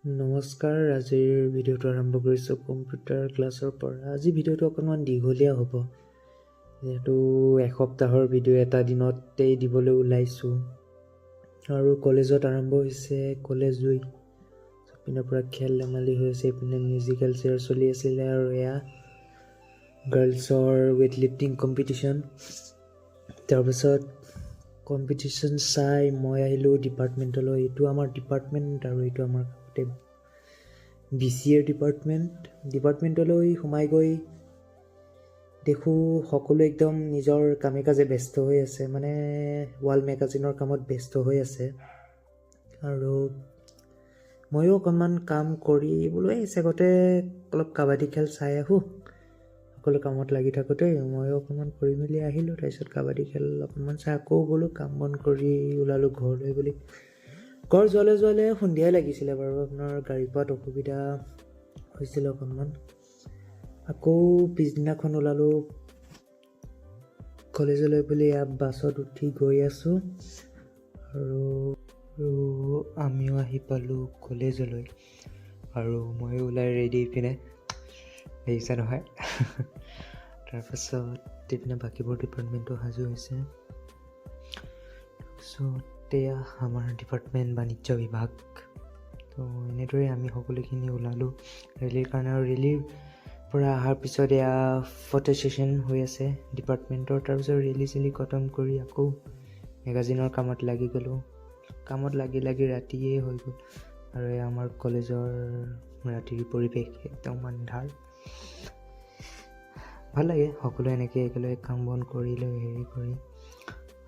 নমস্কাৰ, আজিৰ ভিডিঅ'টো আৰম্ভ কৰিছোঁ কম্পিউটাৰ ক্লাছৰ পৰা। আজি ভিডিঅ'টো অকণমান দীঘলীয়া হ'ব, যিহেতু এসপ্তাহৰ ভিডিঅ' এটা দিনতেই দিবলৈ ওলাইছোঁ আৰু কলেজত আৰম্ভ হৈছে কলেজ উইক। ইপিনৰ পৰা খেল ধেমালি হৈ আছে, ইপিনে মিউজিকেল চেয়াৰ চলি আছিলে আৰু এয়া গাৰ্লছৰ ৱেইট লিফটিং কম্পিটিশ্যন। তাৰপিছত কম্পিটিশ্যন চাই মই আহিলোঁ ডিপাৰ্টমেণ্টলৈ। এইটো আমাৰ ডিপাৰ্টমেণ্ট আৰু এইটো আমাৰ BCA ডিপাৰ্টমেণ্টলৈ সোমাই গৈ দেখোঁ সকলো একদম নিজৰ কামে কাজে ব্যস্ত হৈ আছে, মানে ৱাল মেগাজিনৰ কামত ব্যস্ত হৈ আছে। আৰু ময়ো অকণমান কাম কৰি বোলো এই চেগতে অলপ কাবাডী খেল চাই আহোঁ। সকলো কামত লাগি থাকোঁতেই ময়ো অকণমান কৰি মেলি আহিলোঁ। তাৰপিছত কাবাডী খেল অকণমান চাই আকৌ বোলো কাম বন কৰি ওলালোঁ ঘৰলৈ বুলি। ঘৰ যোৱালে সন্ধিয়াই লাগিছিলে বাৰু, আপোনাৰ গাড়ী পোৱাত অসুবিধা হৈছিলে অকণমান। আকৌ পিছদিনাখন ওলালোঁ কলেজলৈ বুলি। এয়া বাছত উঠি গৈ আছোঁ আৰু আমিও আহি পালোঁ কলেজলৈ আৰু ময়ো ওলাই ৰেডি পিনে দেখিছে নহয়। তাৰপাছত এইপিনে বাকীবোৰ ডিপাৰ্টমেণ্টো সাজু হৈছে। তাৰপিছত এয়া আমাৰ ডিপাৰ্টমেণ্ট বাণিজ্য বিভাগ। তো এনেদৰে আমি সকলোখিনি ওলালোঁ ৰেলীৰ কাৰণে। আৰু ৰেলীৰ পৰা অহাৰ পিছত এয়া ফটো ছেশ্যন হৈ আছে ডিপাৰ্টমেণ্টৰ। তাৰপিছত ৰেলী চেলি খতম কৰি আকৌ মেগাজিনৰ কামত লাগি গ'লোঁ। কামত লাগি ৰাতিয়ে হৈ গ'ল আৰু এয়া আমাৰ কলেজৰ ৰাতিৰ পৰিৱেশ একদম আন্ধাৰ। ভাল লাগে সকলোৱে এনেকৈ একেলগে কাম বন কৰি লৈ হেৰি কৰি।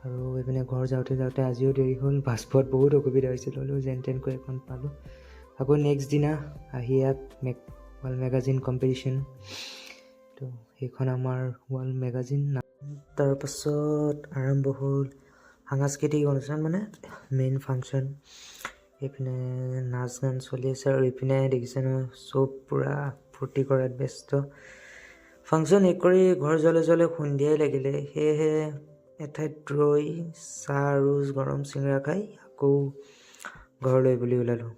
আৰু এইপিনে ঘৰ যাওঁতে আজিও দেৰি হ'ল। বাছ পোৱাত বহুত অসুবিধা হৈছিল, হ'লেও যেন তেনকৈ এখন পালোঁ। আকৌ নেক্সট দিনা আহি ইয়াত ৱাল মেগাজিন কম্পিটিশ্যন। তো সেইখন আমাৰ ৱাল মেগাজিন। তাৰপাছত আৰম্ভ হ'ল সাংস্কৃতিক অনুষ্ঠান, মানে মেইন ফাংচন। এইপিনে নাচ গান চলি আছে আৰু এইপিনে দেখিছে নহয় চব পূৰা ফূৰ্তি কৰাত ব্যস্ত। ফাংচন শেষ কৰি ঘৰ যোৱালে সন্ধিয়াই লাগিলে। সেয়েহে এঠাইত ৰৈ চাহ আৰু গৰম চিঙৰা খাই আকৌ ঘৰলৈ বুলি ওলালোঁ।